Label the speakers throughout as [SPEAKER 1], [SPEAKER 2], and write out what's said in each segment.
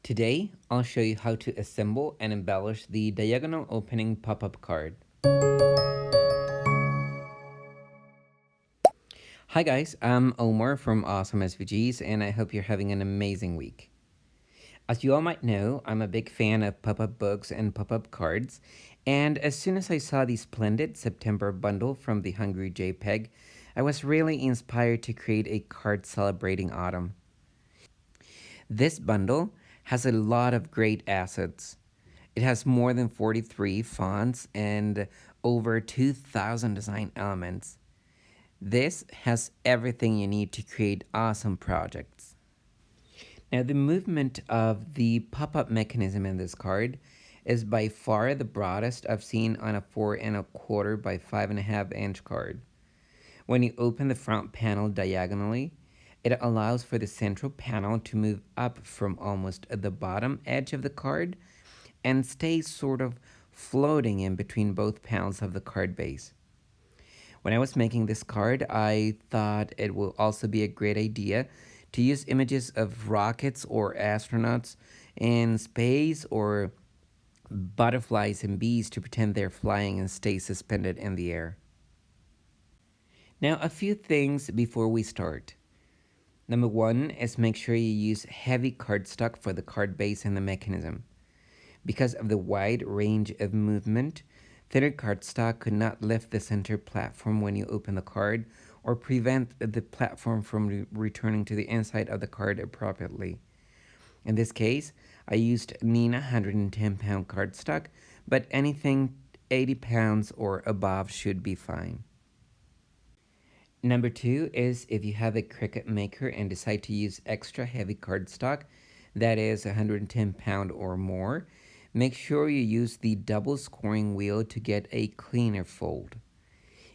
[SPEAKER 1] Today, I'll show you how to assemble and embellish the diagonal opening pop-up card. Hi guys, I'm Omar from Awesome SVGs and I hope you're having an amazing week. As you all might know, I'm a big fan of pop-up books and pop-up cards, and as soon as I saw the Splendid September bundle from the Hungry JPEG, I was really inspired to create a card celebrating autumn. This bundle has a lot of great assets. It has more than 43 fonts and over 2,000 design elements. This has everything you need to create awesome projects. Now, the movement of the pop-up mechanism in this card is by far the broadest I've seen on a 4¼ by 5½ inch card. When you open the front panel diagonally, it allows for the central panel to move up from almost the bottom edge of the card and stay sort of floating in between both panels of the card base. When I was making this card, I thought it will also be a great idea to use images of rockets or astronauts in space or butterflies and bees to pretend they're flying and stay suspended in the air. Now, a few things before we start. Number one is make sure you use heavy cardstock for the card base and the mechanism. Because of the wide range of movement, thinner cardstock could not lift the center platform when you open the card or prevent the platform from returning to the inside of the card appropriately. In this case, I used Nina 110-pound cardstock, but anything 80 pounds or above should be fine. Number two is if you have a Cricut maker and decide to use extra heavy cardstock, that is 110-pound or more, make sure you use the double scoring wheel to get a cleaner fold.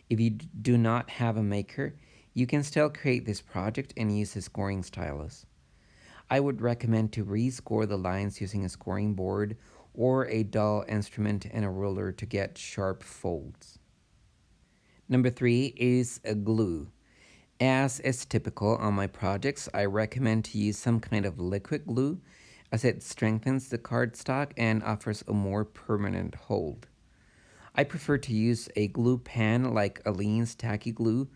[SPEAKER 1] If you do not have a maker, you can still create this project and use a scoring stylus. I would recommend to rescore the lines using a scoring board or a dull instrument and a ruler to get sharp folds. Number three is a glue. As is typical on my projects, I recommend to use some kind of liquid glue as it strengthens the cardstock and offers a more permanent hold. I prefer to use a glue pen like Aleene's Tacky Glue.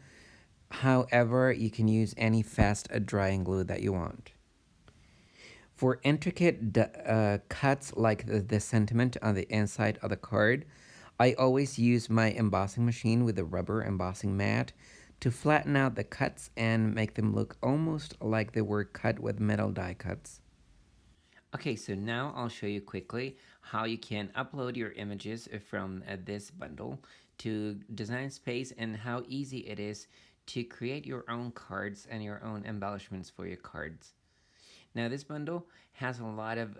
[SPEAKER 1] However, you can use any fast drying glue that you want. For intricate cuts like the sentiment on the inside of the card, I always use my embossing machine with a rubber embossing mat to flatten out the cuts and make them look almost like they were cut with metal die cuts. Okay, so now I'll show you quickly how you can upload your images from this bundle to Design Space and how easy it is to create your own cards and your own embellishments for your cards. Now this bundle has a lot of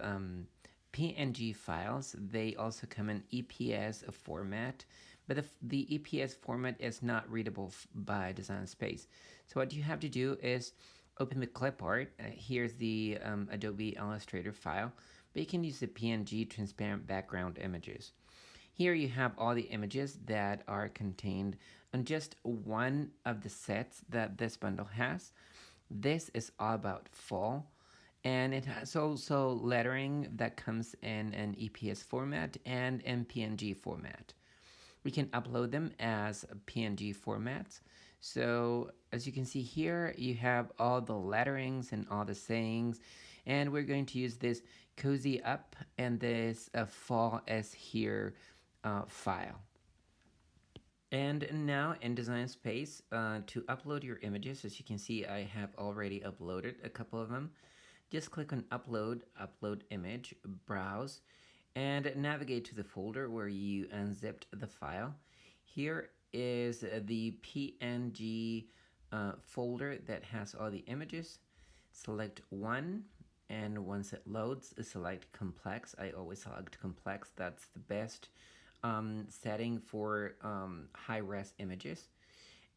[SPEAKER 1] PNG files. They also come in EPS format, but the EPS format is not readable by Design Space. So what you have to do is open the clip art. Here's the Adobe Illustrator file, but you can use the PNG transparent background images. Here you have all the images that are contained on just one of the sets that this bundle has. This is all about fall. And it has also lettering that comes in an EPS format and in PNG format. We can upload them as PNG formats. So as you can see here, you have all the letterings and all the sayings. And we're going to use this Cozy Up and this Fall as Here file. And now in Design Space, to upload your images, as you can see, I have already uploaded a couple of them. Just click on Upload, Upload Image, Browse, and navigate to the folder where you unzipped the file. Here is the PNG folder that has all the images. Select one, and once it loads, select Complex. I always select Complex. That's the best setting for high-res images.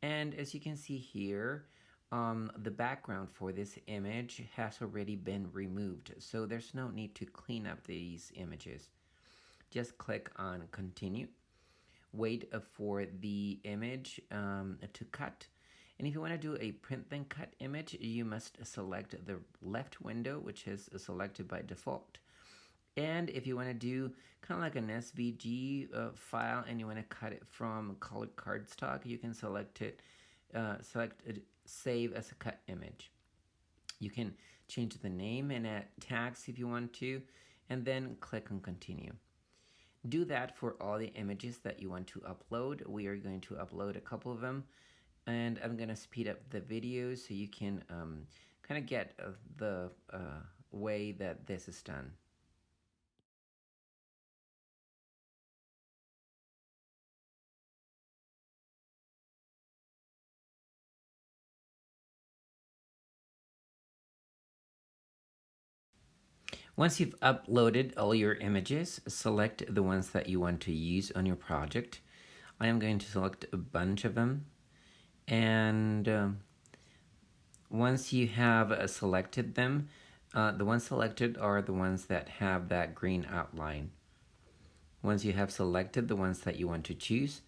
[SPEAKER 1] And as you can see here, the background for this image has already been removed, so there's no need to clean up these images. Just click on Continue, wait for the image to cut, And if you want to do a print then cut image, you must select the left window, which is selected by default. And if you want to do kind of like an SVG file and you want to cut it from colored cardstock, you can select save as a cut image. You can change the name and add tags if you want to, and then click on continue. Do that for all the images that you want to upload. We are going to upload a couple of them, and I'm going to speed up the video so you can kind of get the way that this is done. Once you've uploaded all your images, select the ones that you want to use on your project. I am going to select a bunch of them, and once you have selected them, the ones selected are the ones that have that green outline. Once you have selected the ones that you want to choose,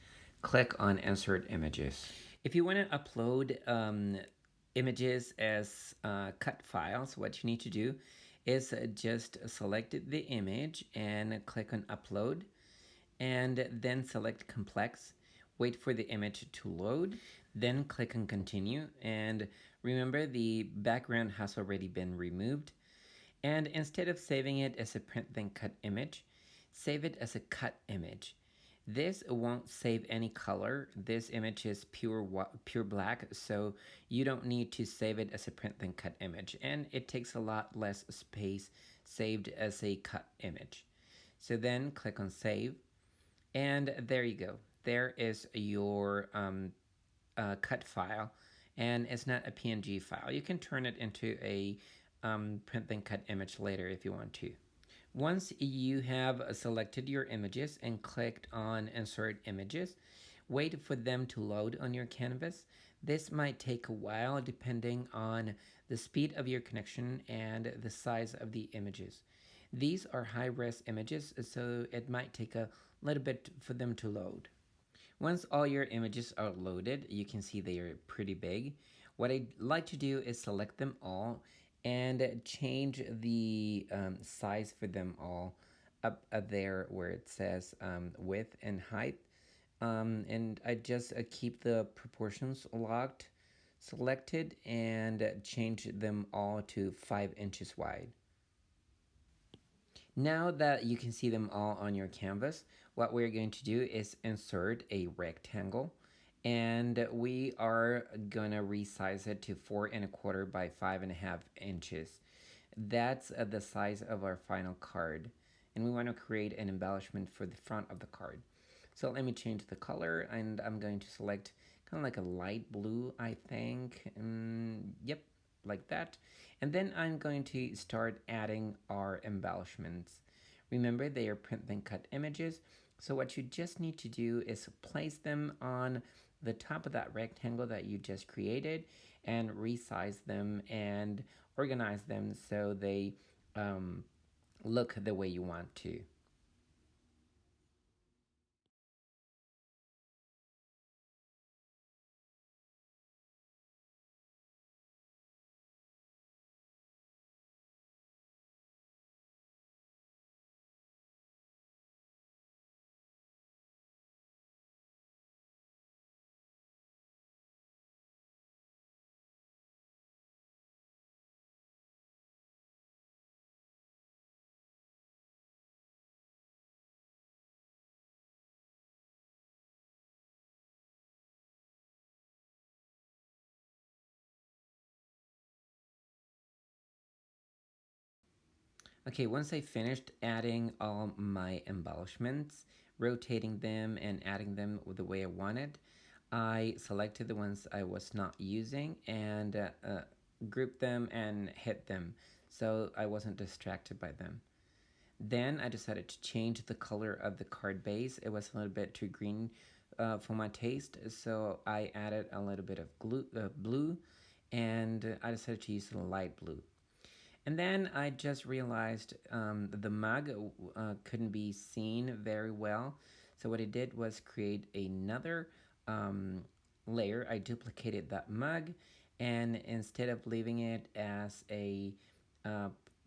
[SPEAKER 1] click on Insert Images. If you want to upload images as cut files, what you need to do is just select the image and click on Upload, and then select Complex. Wait for the image to load, then click on Continue, and remember the background has already been removed. And instead of saving it as a print then cut image, save it as a cut image. This won't save any color. This image is pure black, so you don't need to save it as a print then cut image, and it takes a lot less space saved as a cut image. So then click on Save, and there you go. There is your cut file, and it's not a PNG file. You can turn it into a print then cut image later if you want to. Once you have selected your images and clicked on Insert Images, wait for them to load on your canvas. This might take a while depending on the speed of your connection and the size of the images. These are high-res images, so it might take a little bit for them to load. Once all your images are loaded, you can see they are pretty big. What I'd like to do is select them all and change the size for them all up there where it says width and height. And I just keep the proportions locked, selected, and change them all to 5 inches wide. Now that you can see them all on your canvas, what we're going to do is insert a rectangle, and we are gonna resize it to 4¼ by 5½ inches. That's the size of our final card, and we want to create an embellishment for the front of the card. So let me change the color, and I'm going to select kind of like a light blue, I think. Yep, like that. And then I'm going to start adding our embellishments. Remember, they are print then cut images, so what you just need to do is place them on the top of that rectangle that you just created and resize them and organize them so they look the way you want to. Okay, once I finished adding all my embellishments, rotating them and adding them the way I wanted, I selected the ones I was not using and grouped them and hit them so I wasn't distracted by them. Then I decided to change the color of the card base. It was a little bit too green for my taste, so I added a little bit of blue, and I decided to use the light blue. And then I just realized that the mug couldn't be seen very well. So what I did was create another layer, I duplicated that mug, and instead of leaving it as a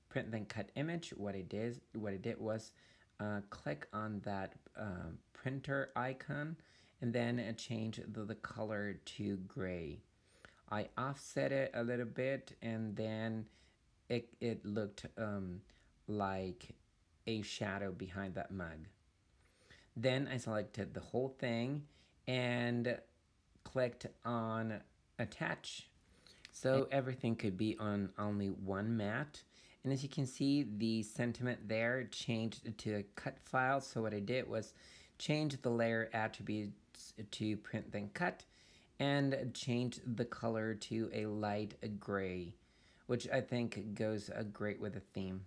[SPEAKER 1] print then cut image, what I did was click on that printer icon and then change the color to gray. I offset it a little bit, and then it looked like a shadow behind that mug. Then I selected the whole thing and clicked on attach. So everything could be on only one mat. And as you can see, the sentiment there changed to a cut file. So what I did was change the layer attributes to print then cut and change the color to a light gray, which I think goes great with the theme.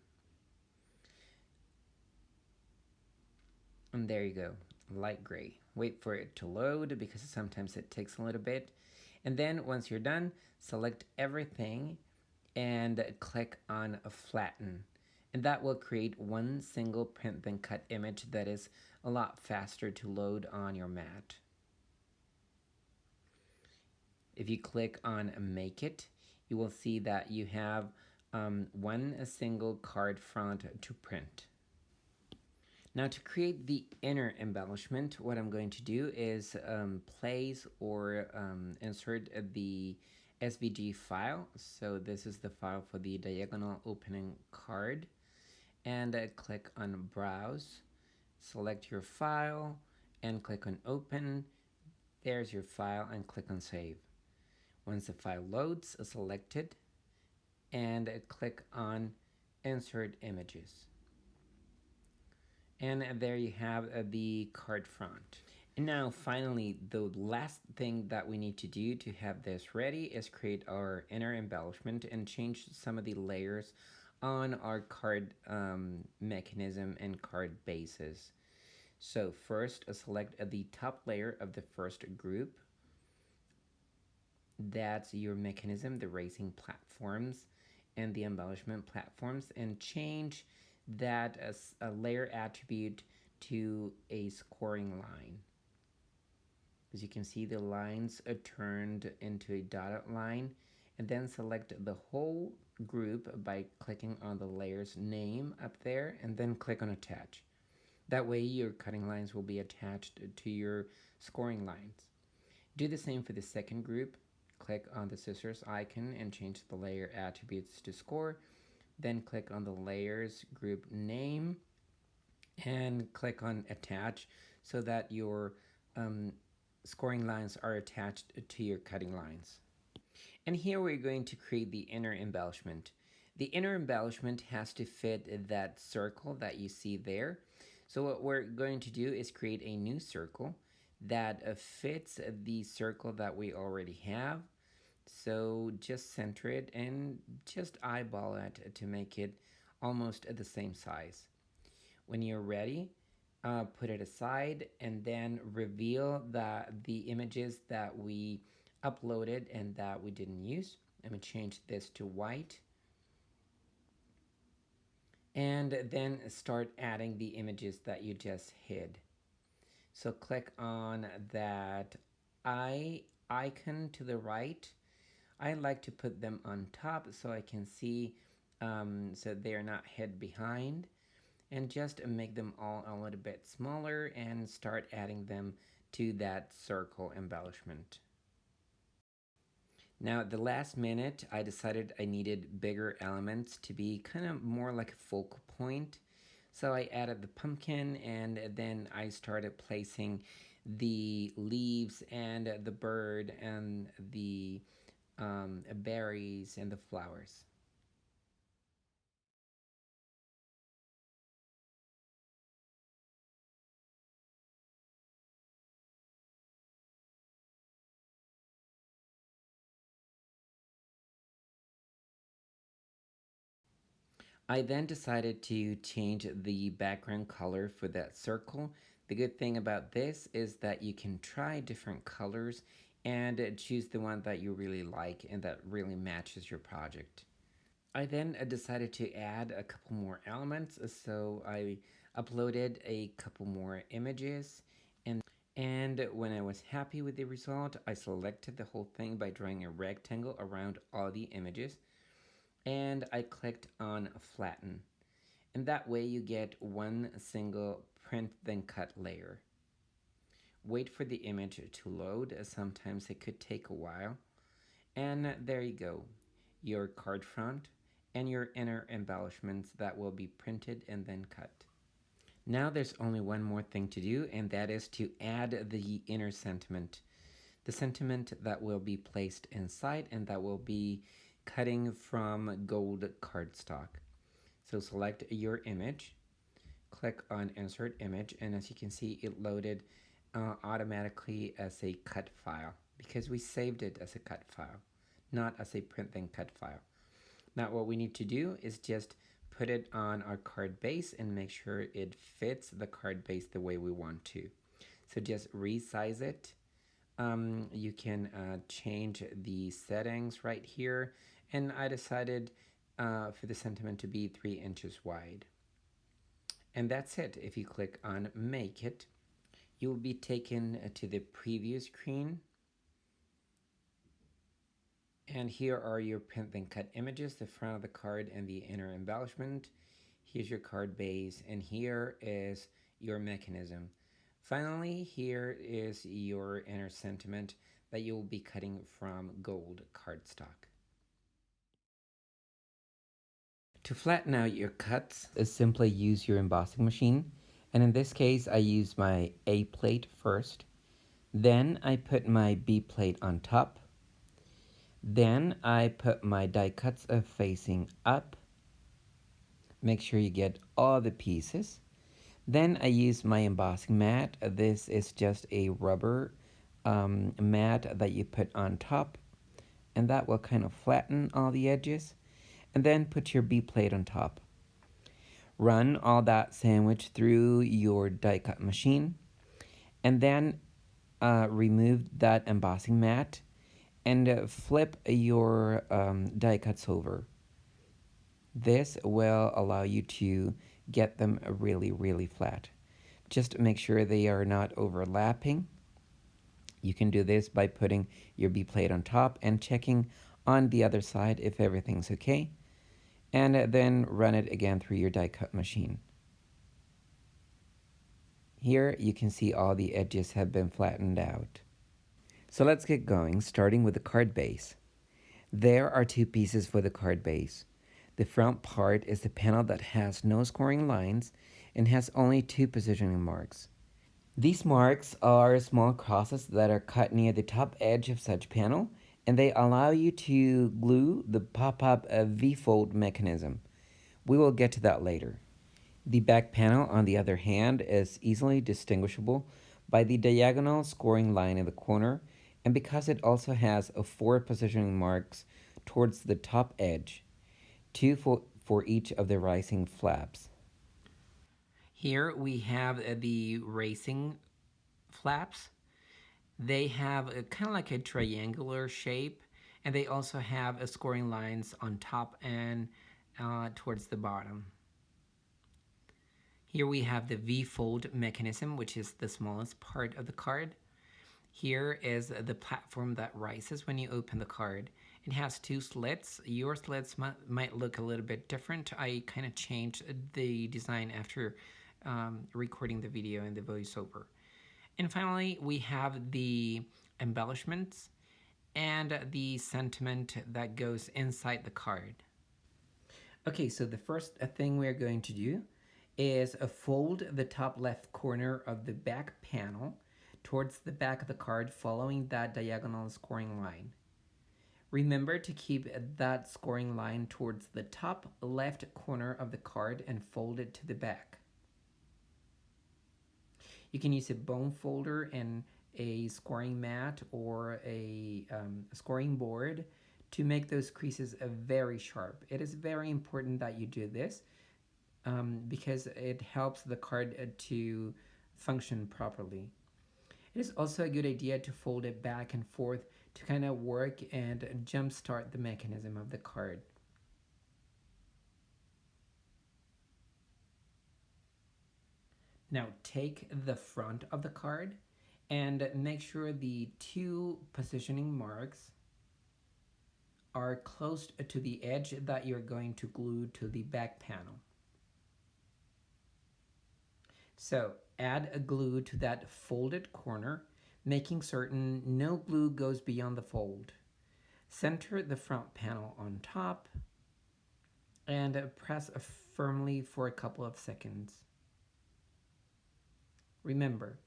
[SPEAKER 1] And there you go, light gray. Wait for it to load because sometimes it takes a little bit. And then once you're done, select everything and click on flatten. And that will create one single print then cut image that is a lot faster to load on your mat. If you click on make it, you will see that you have one single card front to print. Now to create the inner embellishment, what I'm going to do is place or insert the SVG file. So this is the file for the diagonal opening card. And click on Browse, select your file, and click on Open. There's your file, and click on Save. Once the file loads, select it, and click on Insert Images. And there you have the card front. And now finally, the last thing that we need to do to have this ready is create our inner embellishment and change some of the layers on our card mechanism and card bases. So first, select the top layer of the first group. That's your mechanism, the racing platforms and the embellishment platforms, and change that as a layer attribute to a scoring line. As you can see, the lines are turned into a dotted line, and then select the whole group by clicking on the layer's name up there, and then click on attach. That way your cutting lines will be attached to your scoring lines. Do the same for the second group. Click on the scissors icon and change the layer attributes to score. Then click on the layers group name and click on attach so that your scoring lines are attached to your cutting lines. And here we're going to create the inner embellishment. The inner embellishment has to fit that circle that you see there. So what we're going to do is create a new circle that fits the circle that we already have. So just center it and just eyeball it to make it almost the same size. When you're ready, put it aside and then reveal the images that we uploaded and that we didn't use. I'm going to change this to white. And then start adding the images that you just hid. So click on that icon to the right. I like to put them on top so I can see so they're not hid behind, and just make them all a little bit smaller and start adding them to that circle embellishment. Now at the last minute, I decided I needed bigger elements to be kind of more like a focal point. So I added the pumpkin, and then I started placing the leaves and the bird and the berries and the flowers. I then decided to change the background color for that circle. The good thing about this is that you can try different colors and choose the one that you really like and that really matches your project. I then decided to add a couple more elements, so I uploaded a couple more images, And when I was happy with the result, I selected the whole thing by drawing a rectangle around all the images, and I clicked on flatten. And that way you get one single print then cut layer. Wait for the image to load, as sometimes it could take a while. And there you go, your card front and your inner embellishments that will be printed and then cut. Now there's only one more thing to do, and that is to add the inner sentiment. The sentiment that will be placed inside and that will be cutting from gold cardstock. So select your image, click on insert image, and as you can see, it loaded automatically as a cut file because we saved it as a cut file, not as a print then cut file. Now what we need to do is just put it on our card base and make sure it fits the card base the way we want to. So just resize it. You can change the settings right here, and I decided for the sentiment to be 3 inches wide. And that's it. If you click on make it, you will be taken to the preview screen. And here are your print then cut images, the front of the card and the inner embellishment. Here's your card base, and here is your mechanism. Finally, here is your inner sentiment that you will be cutting from gold cardstock. To flatten out your cuts, simply use your embossing machine. And in this case, I use my A plate first. Then I put my B plate on top. Then I put my die cuts facing up. Make sure you get all the pieces. Then I use my embossing mat. This is just a rubber mat that you put on top, and that will kind of flatten all the edges. And then put your B plate on top. Run all that sandwich through your die cut machine, and then remove that embossing mat and flip your die cuts over. This will allow you to get them really, really flat. Just make sure they are not overlapping. You can do this by putting your B plate on top and checking on the other side if everything's okay, and then run it again through your die cut machine. Here you can see all the edges have been flattened out. So let's get going, starting with the card base. There are two pieces for the card base. The front part is the panel that has no scoring lines and has only 2 positioning marks. These marks are small crosses that are cut near the top edge of such panel, and they allow you to glue the pop-up V-fold mechanism. We will get to that later. The back panel, on the other hand, is easily distinguishable by the diagonal scoring line in the corner, and because it also has 4 positioning marks towards the top edge, 2 for each of the rising flaps. Here we have the racing flaps. They have kind of like a triangular shape, and they also have scoring lines on top and towards the bottom. Here we have the V-fold mechanism, which is the smallest part of the card. Here is the platform that rises when you open the card. It has 2 slits. Your slits might look a little bit different. I kind of changed the design after recording the video and the voiceover. And finally, we have the embellishments and the sentiment that goes inside the card. Okay, so the first thing we're going to do is fold the top left corner of the back panel towards the back of the card, following that diagonal scoring line. Remember to keep that scoring line towards the top left corner of the card and fold it to the back. You can use a bone folder and a scoring mat or a scoring board to make those creases very sharp. It is very important that you do this because it helps the card to function properly. It is also a good idea to fold it back and forth to kind of work and jumpstart the mechanism of the card. Now take the front of the card And make sure the two positioning marks are close to the edge that you're going to glue to the back panel. So add a glue to that folded corner, making certain no glue goes beyond the fold. Center the front panel on top and press firmly for a couple of seconds. Remember,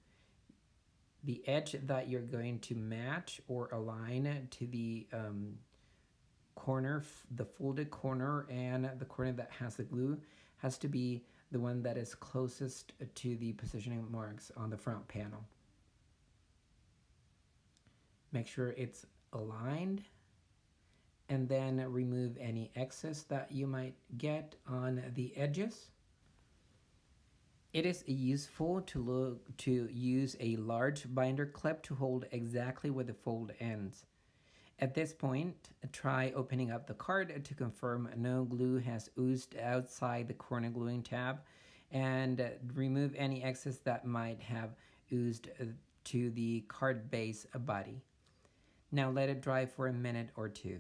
[SPEAKER 1] the edge that you're going to match or align to the corner, the folded corner and the corner that has the glue, has to be the one that is closest to the positioning marks on the front panel. Make sure it's aligned and then remove any excess that you might get on the edges. It is useful to use a large binder clip to hold exactly where the fold ends. At this point, try opening up the card to confirm no glue has oozed outside the corner gluing tab, and remove any excess that might have oozed to the card base body. Now let it dry for a minute or two.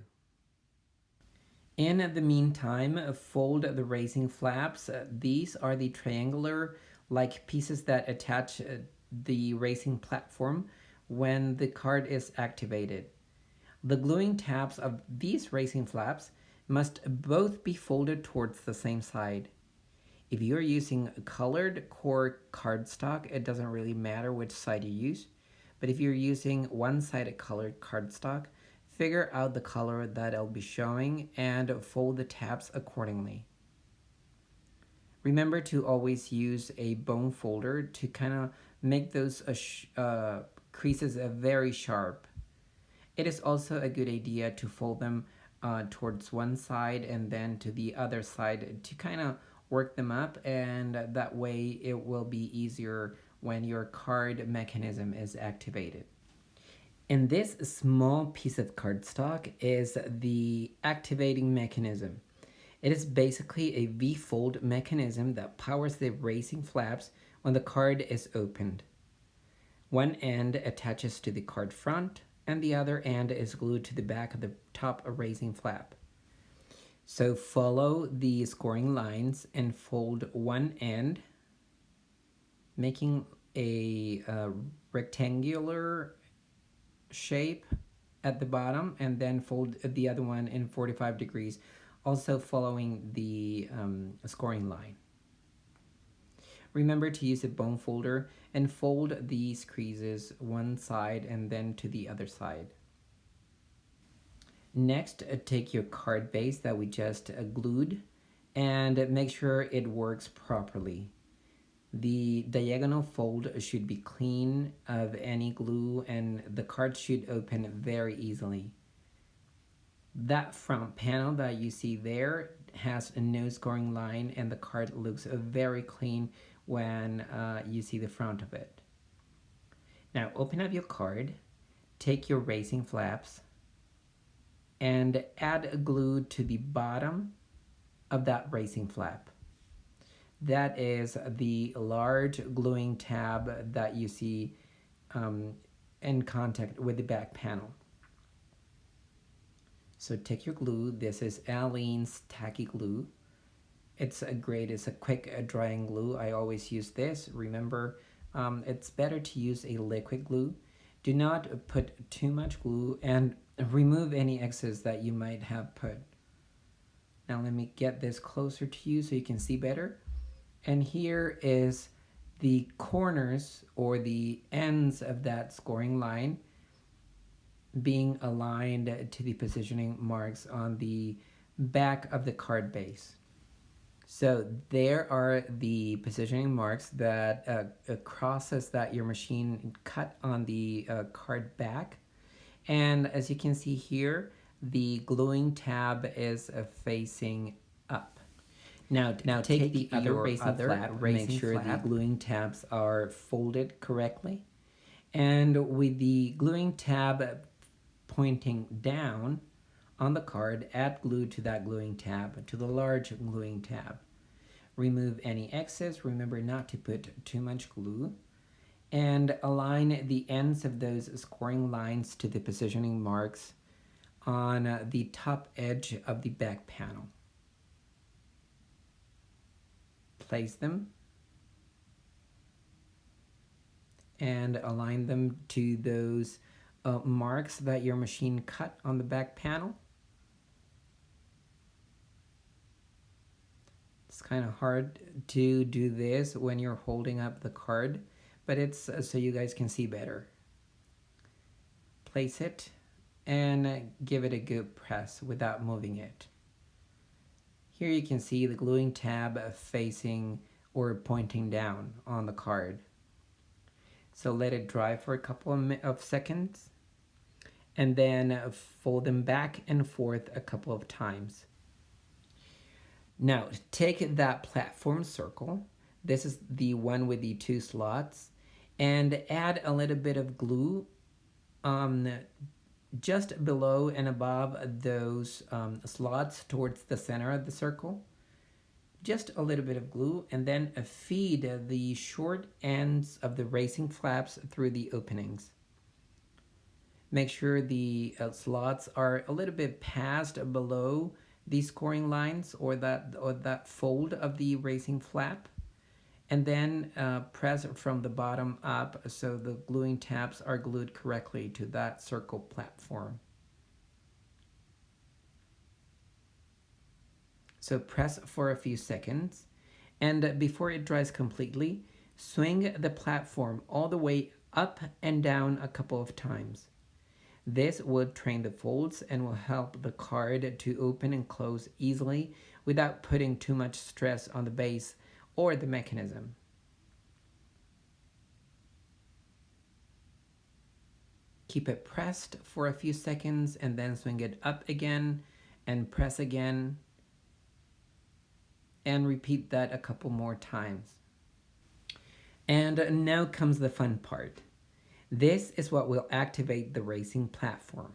[SPEAKER 1] In the meantime, fold the racing flaps. These are the triangular-like pieces that attach the racing platform when the card is activated. The gluing tabs of these racing flaps must both be folded towards the same side. If you're using colored core cardstock, it doesn't really matter which side you use. But if you're using one-sided colored cardstock, figure out the color that it'll be showing and fold the tabs accordingly. Remember to always use a bone folder to kind of make those creases very sharp. It is also a good idea to fold them towards one side and then to the other side to kind of work them up, and that way it will be easier when your card mechanism is activated. And this small piece of cardstock is the activating mechanism. It is basically a V-fold mechanism that powers the racing flaps when the card is opened. One end attaches to the card front, and the other end is glued to the back of the top racing flap. So follow the scoring lines and fold one end, making a rectangular shape at the bottom, and then fold the other one in 45 degrees, also following the scoring line. Remember to use a bone folder and fold these creases one side and then to the other side. Next, take your card base that we just glued and make sure it works properly. The diagonal fold should be clean of any glue and the card should open very easily. That front panel that you see there has no scoring line and the card looks very clean when you see the front of it. Now open up your card, take your racing flaps, and add glue to the bottom of that racing flap. That is the large gluing tab that you see in contact with the back panel. So take your glue. This is Aleene's Tacky Glue. It's a quick drying glue. I always use this. Remember, it's better to use a liquid glue. Do not put too much glue and remove any excess that you might have put. Now let me get this closer to you so you can see better. And here is the corners or the ends of that scoring line being aligned to the positioning marks on the back of the card base. So there are the positioning marks that crosses that your machine cut on the card back. And as you can see here, the gluing tab is facing up. Now take the other racing flap, make sure the gluing tabs are folded correctly. And with the gluing tab pointing down on the card, add glue to that gluing tab, to the large gluing tab. Remove any excess. Remember not to put too much glue. and align the ends of those scoring lines to the positioning marks on the top edge of the back panel. Place them and align them to those marks that your machine cut on the back panel. It's kind of hard to do this when you're holding up the card, but it's so you guys can see better. Place it and give it a good press without moving it. Here you can see the gluing tab facing or pointing down on the card. So let it dry for a couple of seconds and then fold them back and forth a couple of times. Now take that platform circle, this is the one with the 2 slots, and add a little bit of glue just below and above those slots towards the center of the circle. Just a little bit of glue, and then feed the short ends of the racing flaps through the openings. Make sure the slots are a little bit past below the scoring lines or that fold of the racing flap, and then press from the bottom up so the gluing tabs are glued correctly to that circle platform. So press for a few seconds, and before it dries completely, swing the platform all the way up and down a couple of times. This will train the folds and will help the card to open and close easily without putting too much stress on the base or the mechanism. Keep it pressed for a few seconds and then swing it up again and press again, and repeat that a couple more times. And now comes the fun part. This is what will activate the racing platform.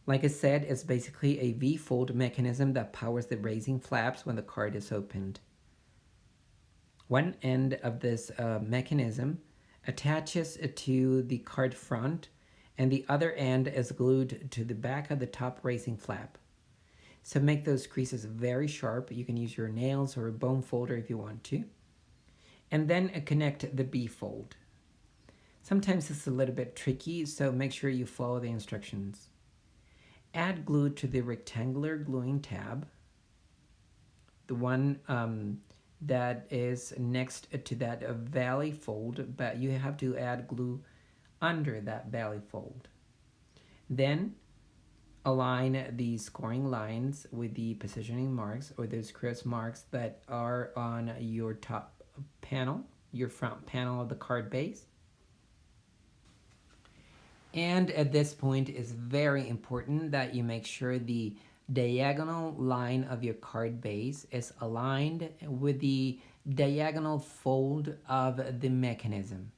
[SPEAKER 1] Like I said, it's basically a V-fold mechanism that powers the racing flaps when the card is opened. One end of this mechanism attaches to the card front, and the other end is glued to the back of the top racing flap. So make those creases very sharp. You can use your nails or a bone folder if you want to. And then connect the B fold. Sometimes it's a little bit tricky, so make sure you follow the instructions. Add glue to the rectangular gluing tab, the one that is next to that valley fold, but you have to add glue under that valley fold. Then align the scoring lines with the positioning marks or those cross marks that are on your top panel, your front panel of the card base. And at this point, it's very important that you make sure the diagonal line of your card base is aligned with the diagonal fold of the mechanism.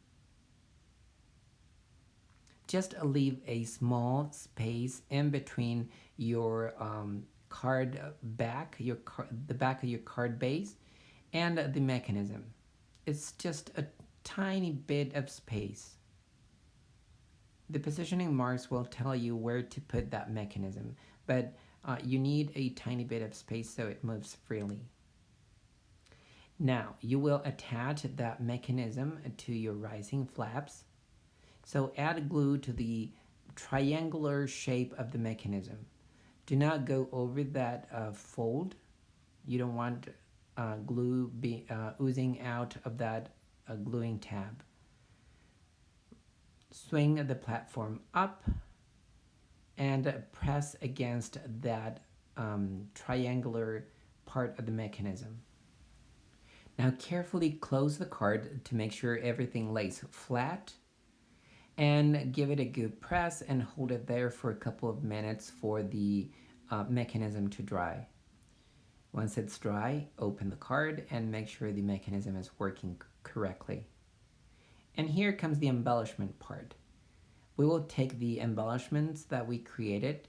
[SPEAKER 1] Just leave a small space in between your card back, the back of your card base, and the mechanism. It's just a tiny bit of space. The positioning marks will tell you where to put that mechanism, but you need a tiny bit of space so it moves freely. Now, you will attach that mechanism to your rising flaps. So add glue to the triangular shape of the mechanism. Do not go over that fold. You don't want glue oozing out of that gluing tab. Swing the platform up and press against that triangular part of the mechanism. Now carefully close the card to make sure everything lays flat, and give it a good press and hold it there for a couple of minutes for the mechanism to dry. Once it's dry, open the card and make sure the mechanism is working correctly. And here comes the embellishment part. We will take the embellishments that we created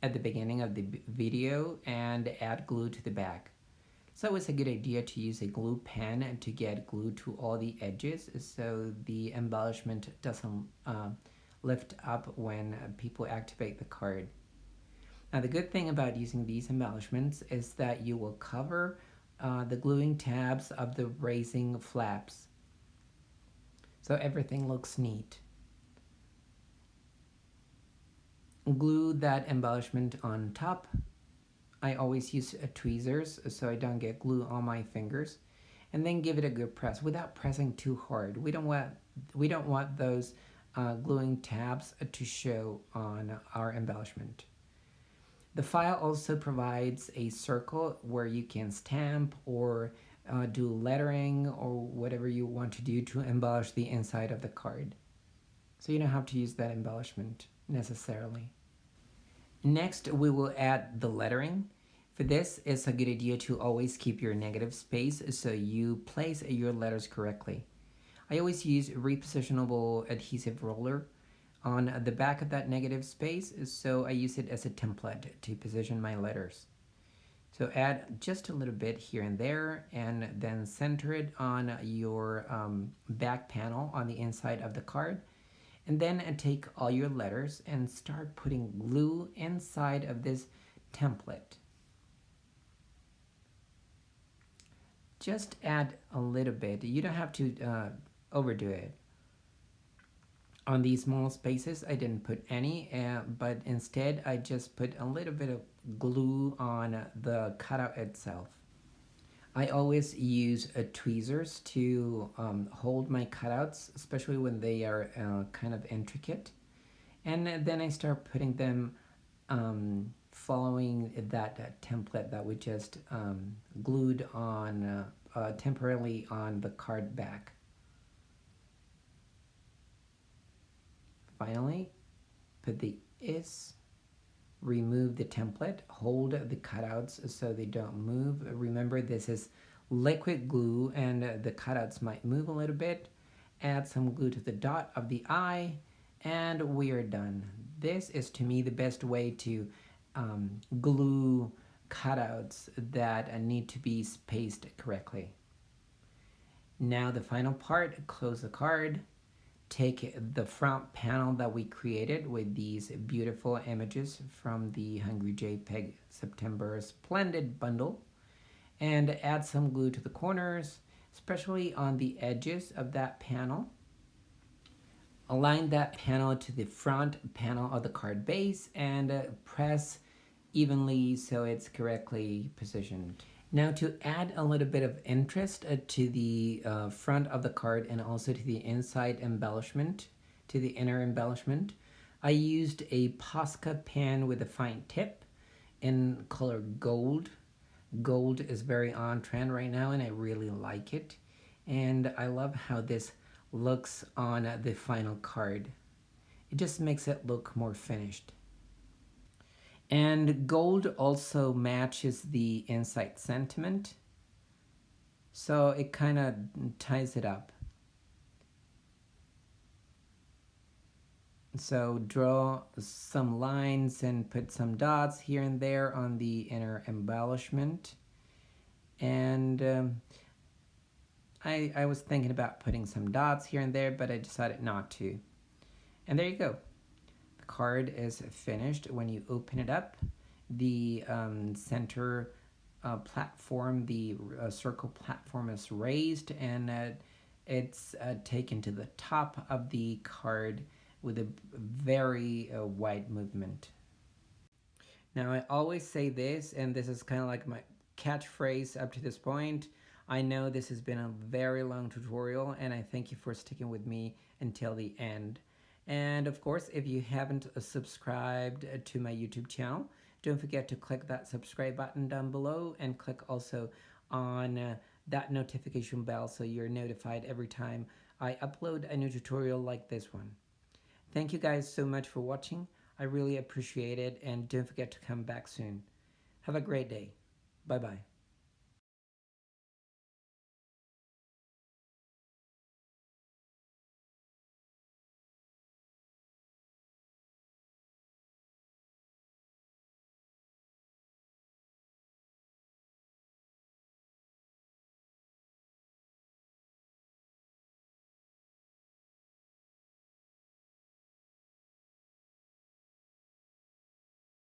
[SPEAKER 1] at the beginning of the video and add glue to the back. So it's a good idea to use a glue pen to get glue to all the edges so the embellishment doesn't lift up when people activate the card. Now the good thing about using these embellishments is that you will cover the gluing tabs of the raising flaps, so everything looks neat. Glue that embellishment on top. I always use tweezers so I don't get glue on my fingers, and then give it a good press without pressing too hard. We don't want those gluing tabs to show on our embellishment. The file also provides a circle where you can stamp or do lettering or whatever you want to do to embellish the inside of the card. So you don't have to use that embellishment necessarily. Next, we will add the lettering. For this, it's a good idea to always keep your negative space so you place your letters correctly. I always use repositionable adhesive roller on the back of that negative space, so I use it as a template to position my letters. So add just a little bit here and there, and then center it on your back panel on the inside of the card. And then take all your letters and start putting glue inside of this template. Just add a little bit. You don't have to overdo it. On these small spaces, I didn't put any, but instead I just put a little bit of glue on the cutout itself. I always use tweezers to hold my cutouts, especially when they are kind of intricate. And then I start putting them following that template that we just glued on temporarily on the card back. Finally, put the is, remove the template, hold the cutouts so they don't move. Remember, this is liquid glue and the cutouts might move a little bit. Add some glue to the dot of the eye and we are done. This is, to me, the best way to glue cutouts that need to be spaced correctly. Now the final part, close the card. Take the front panel that we created with these beautiful images from the Hungry JPEG September Splendid bundle and add some glue to the corners, especially on the edges of that panel. Align that panel to the front panel of the card base and press evenly so it's correctly positioned. Now to add a little bit of interest to the front of the card and also to the inside embellishment, to the inner embellishment, I used a Posca pen with a fine tip in color gold. Gold is very on trend right now and I really like it. And I love how this looks on the final card. It just makes it look more finished. And gold also matches the inside sentiment, so it kind of ties it up. So draw some lines and put some dots here and there on the inner embellishment. And I was thinking about putting some dots here and there, but I decided not to. And there you go. The card is finished. When you open it up, the center platform, the circle platform is raised and it's taken to the top of the card with a very wide movement. Now I always say this, and this is kind of like my catchphrase up to this point. I know this has been a very long tutorial and I thank you for sticking with me until the end. And of course, if you haven't subscribed to my YouTube channel, don't forget to click that subscribe button down below and click also on that notification bell so you're notified every time I upload a new tutorial like this one. Thank you guys so much for watching. I really appreciate it, and don't forget to come back soon. Have a great day. Bye-bye.